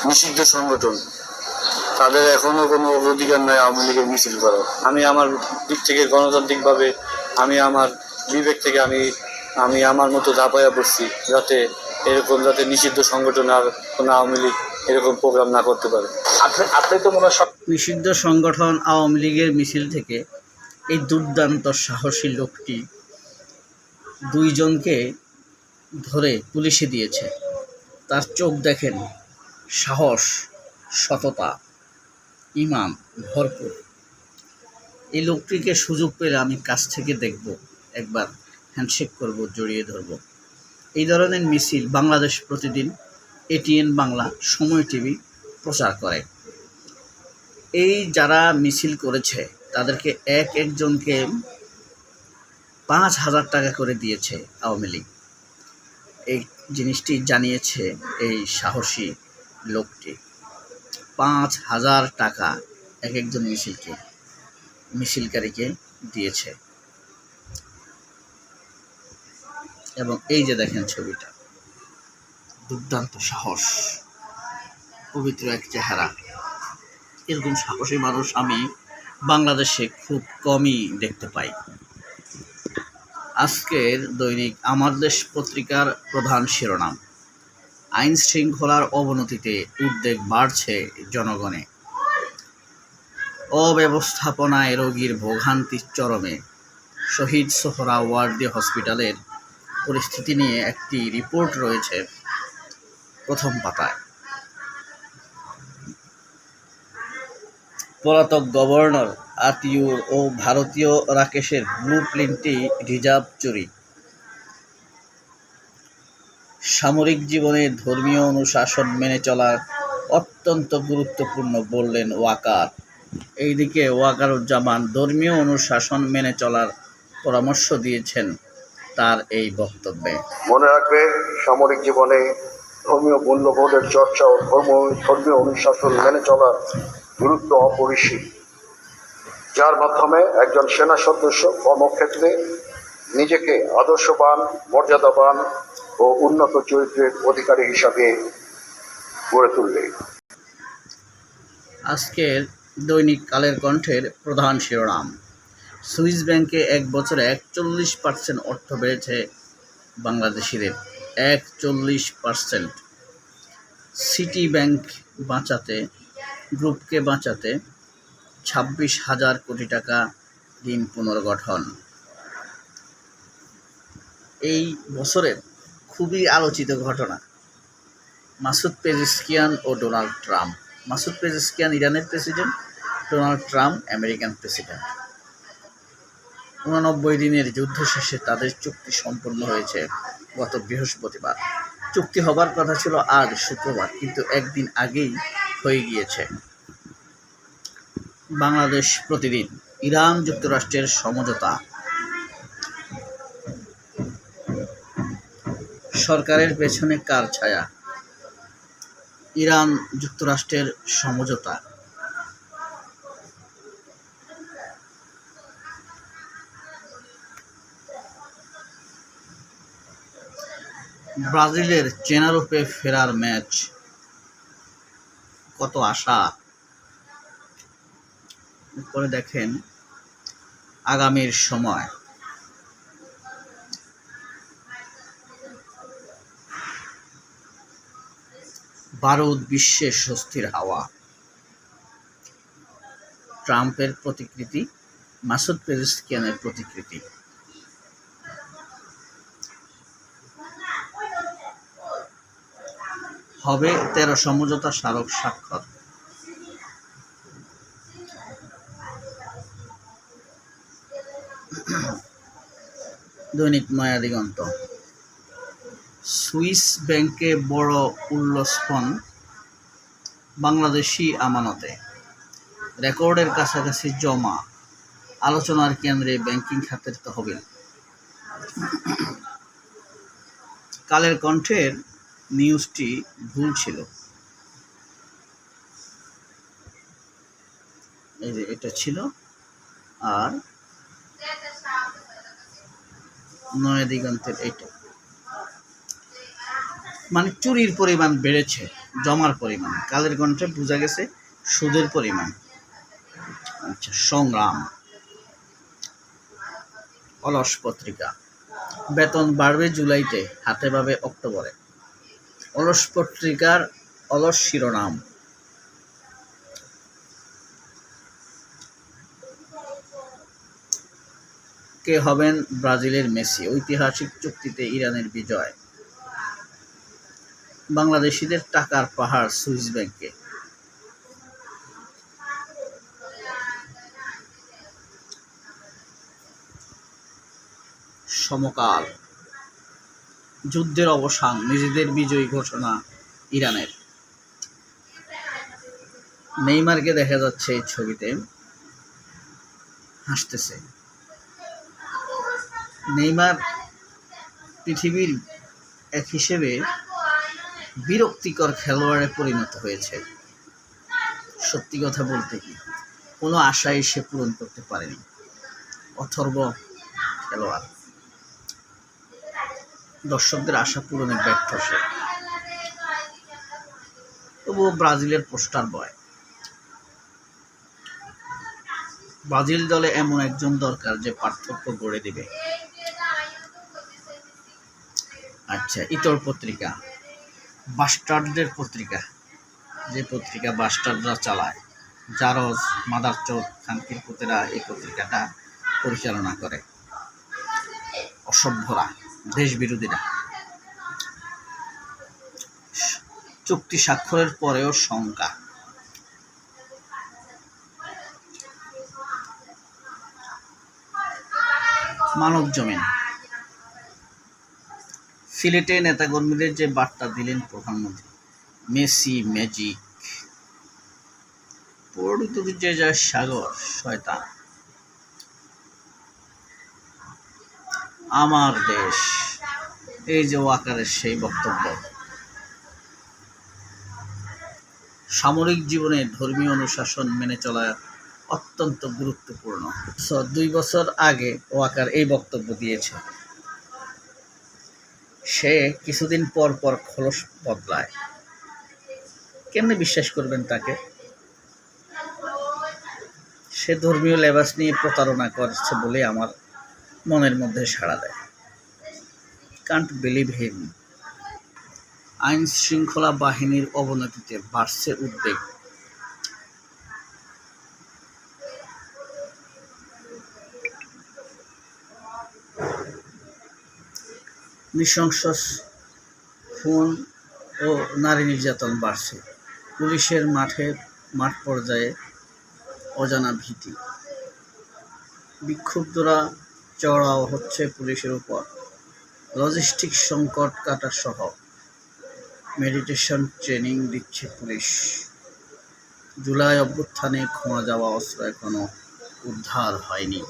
নিষিদ্ধ সংগঠন, তাদের এখনো কোনো অধিকার নাই আওয়ামী লীগের মিছিল করার। আমি আমার দিক থেকে গণতান্ত্রিকভাবে আমি আমার বিবেক থেকে আমি আমার মতো ঝাঁপাইয়া পড়ছি, যাতে নিষিদ্ধ সংগঠন আর কোনো আওয়ামী লীগ এরকম প্রোগ্রাম না করতে পারে। আপনি তো মনে হয় নিষিদ্ধ সংগঠন আওয়ামী লীগের মিছিল থেকে এই দুর্দান্ত সাহসী লোকটি দুইজনকে ধরে পুলিশে দিয়েছে। তার চোখ দেখেন, সাহস, সততা, ঈমান ভরপুর। এই লোকটিকে সুযোগ পেলে আমি কাছ থেকে দেখব, একবার হ্যান্ডশেক করব, জড়িয়ে ধরব। এই ধরনের মিছিল বাংলাদেশ প্রতিদিন, এটিএন বাংলা, সময় টিভি প্রচার করে। এই যারা মিছিল করেছে তাদেরকে একজনকে 5,000 টাকা করে দিয়েছে আওয়ামী লীগ। এই জিনিসটি জানিয়েছে এই সাহসী লোকটি। 5,000 টাকা একজন মিছিলকারীকে দিয়েছে। এবং এই যে দেখেন ছবিটা, দুর্দান্ত সাহস, পবিত্র এক চেহারা। এরকম সাহসী মানুষ আমি বাংলাদেশে খুব কমই দেখতে পাই। আজকের দৈনিক আমার দেশ পত্রিকার প্রধান শিরোনাম, আইন শৃঙ্খলার অবনতিতে উদ্বেগ বাড়ছে জনগণে, অব্যবস্থাপনায় রোগীর ভোগান্তির চরমে, শহীদ সোহরাওয়ার্দী হসপিটালের পরিস্থিতি নিয়ে একটি রিপোর্ট রয়েছে প্রথম পাতায়। পলাতক গভর্নর আতিউর ও ভারতীয় রাকেশের ব্লু প্রিন্টটি রিজার্ভ চুরি। সামরিক জীবনে ধর্মীয় অনুশাসন মেনে চলা অত্যন্ত গুরুত্বপূর্ণ বললেন ওয়াকার। এইদিকে ওয়াকারুজ্জামান ধর্মীয় অনুশাসন মেনে চলার পরামর্শ দিয়েছেন তার এই বক্তব্যে। মনে রাখবে, সামরিক জীবনে ধর্মীয় মূল্যবোধের চর্চা ও ধর্মীয় অনুশাসন মেনে চলার গুরুত্ব অপরিসীম, যার মাধ্যমে একজন সেনা সদস্য কর্মক্ষেত্রে নিজেকে আদর্শবান, মর্যাদাবান ও উন্নত চরিত্রের অধিকারী হিসাবে গড়ে তুলবে। আজকের দৈনিক কালের কণ্ঠের প্রধান শিরোনাম, সুইস ব্যাংকে 1 বছরে 41% অর্থ বেড়েছে বাংলাদেশিদের। 41%। সিটি ব্যাংক গ্রুপকে বাঁচাতে 26,000 কোটি টাকা ঋণ পুনর্গঠন। এই বছরের খুবই আলোচিত ঘটনা, মাসুদ পেজেশকিয়ান ও ডোনাল্ড ট্রাম্প। মাসুদ পেজেশকিয়ান ইরানের president, Donald Trump American president. 89 দিনের যুদ্ধ শেষে তাদের চুক্তি সম্পন্ন হয়েছে গত বৃহস্পতিবার। চুক্তি হবার কথা ছিল আজ শুক্রবার, কিন্তু একদিন আগেই হয়ে গিয়েছে। বাংলাদেশ প্রতিদিন, ইরান যুক্তরাষ্ট্রের সমঝোতা, সরকারের পেছনে কার ছায়া? ইরান যুক্তরাষ্ট্রের সমঝোতা। ব্রাজিলের চেনারূপে ফেরার ম্যাচ, কত আশা। পরে দেখেন আগামীর সময়। বারুদ বিশ্বে স্বস্তির হাওয়া। ট্রাম্পের প্রতিকৃতি, মাসুদ পেজেশকিয়ানের প্রতিকৃতি। হবে 13 সমঝোতা স্মারক স্বাক্ষর। দৈনিক নয়া দিগন্ত, সুইস ব্যাংকে বড় উল্লস্ফন বাংলাদেশি আমানতে, রেকর্ডের কাছাকাছি জমা, আলোচনার কেন্দ্রে ব্যাংকিং খাতের তহবিল। কালের কণ্ঠের নিউজটি ভুল ছিল, এই যে এটা ছিল, আর নয়া দিগন্তের এইটা, মানে চুরির পরিমাণ বেড়েছে জমার পরিমাণ, কালের কণ্ঠে বোঝা গেছে সুদের পরিমাণ। আচ্ছা, সংগ্রাম। অলস পত্রিকা, বেতন বাড়বে জুলাইতে, হাতে পাবে অক্টোবরে। অলস পত্রিকার অলস শিরোনাম। কে হবেন ব্রাজিলের মেসি, ঐতিহাসিক চুক্তিতে ইরানের বিজয়। বাংলাদেশিদের টাকার পাহাড় সুইস ব্যাংকে। সমকাল, যুদ্ধের অবসান, নিজেদের বিজয়ী ঘোষণা ইরানের। নেইমারকে দেখা যাচ্ছে এই ছবিতে হাসতেছে। নেইমার পৃথিবীর এক হিসেবে বিরক্তিকর খেলোয়াড়ে পরিণত হয়েছে। সত্যি কথা বলতে কি, কোনো আশাই সে পূরণ করতে পারেনি। অথর্ব খেলোয়াড়, দর্শকদের আশা পূরণে ব্যর্থ সে। তবুও ব্রাজিলের পোস্টার বয়। ব্রাজিল দলে এমন একজন দরকার যে পার্থক্য গড়ে দিবে। আচ্ছা, ইতর পত্রিকা, বাস্টার্ডদের পত্রিকা, যে পত্রিকা বাস্টার্ডরা চালায়, জারজ, মাদারচোদ, খানকির পুতেরা এই পত্রিকাটা পরিচালনা করে। অসভ্যরা, দেশ বিরোধীরা। চুক্তি স্বাক্ষরের পরেও শঙ্কা। মানব জমিন, সিলেটে নেতাকর্মীদের যে বার্তা দিলেন প্রধানমন্ত্রী, মেসি ম্যাজিক, পড়তুর্যে যায় সাগর শয়তান, আমার দেশ, এই যে ওয়াকারের সেই বক্তব্য। সামরিক জীবনে ধর্মীয় অনুশাসন মেনে চলা অত্যন্ত গুরুত্বপূর্ণ। 2 বছর আগে ওয়াকার এই বক্তব্য দিয়েছে। সে কিছুদিন পর পর খোলস বদলায়। কেমনে বিশ্বাস করবেন তাকে? সে ধর্মীয় লেবাস নিয়ে প্রতারণা করছে বলে আমার মনের মধ্যে সাড়া দেয়। Can't believe him. আইন শৃঙ্খলা বাহিনীর অবনতিতে বাড়ছে উদ্বেগ। নৃশংস খুন ও নারী নির্যাতন বাড়ছে। পুলিশের মাঠ পর্যায়ে অজানা ভীতি। বিক্ষুব্ধরা চড়াও হচ্ছে পুলিশের উপর। লজিস্টিক সংকট কাটা সহ মেডিটেশন ট্রেনিং দিচ্ছে পুলিশ। জুলাই অভ্যুত্থানে খোয়া যাওয়া অস্ত্র এখনো উদ্ধার হয়নি।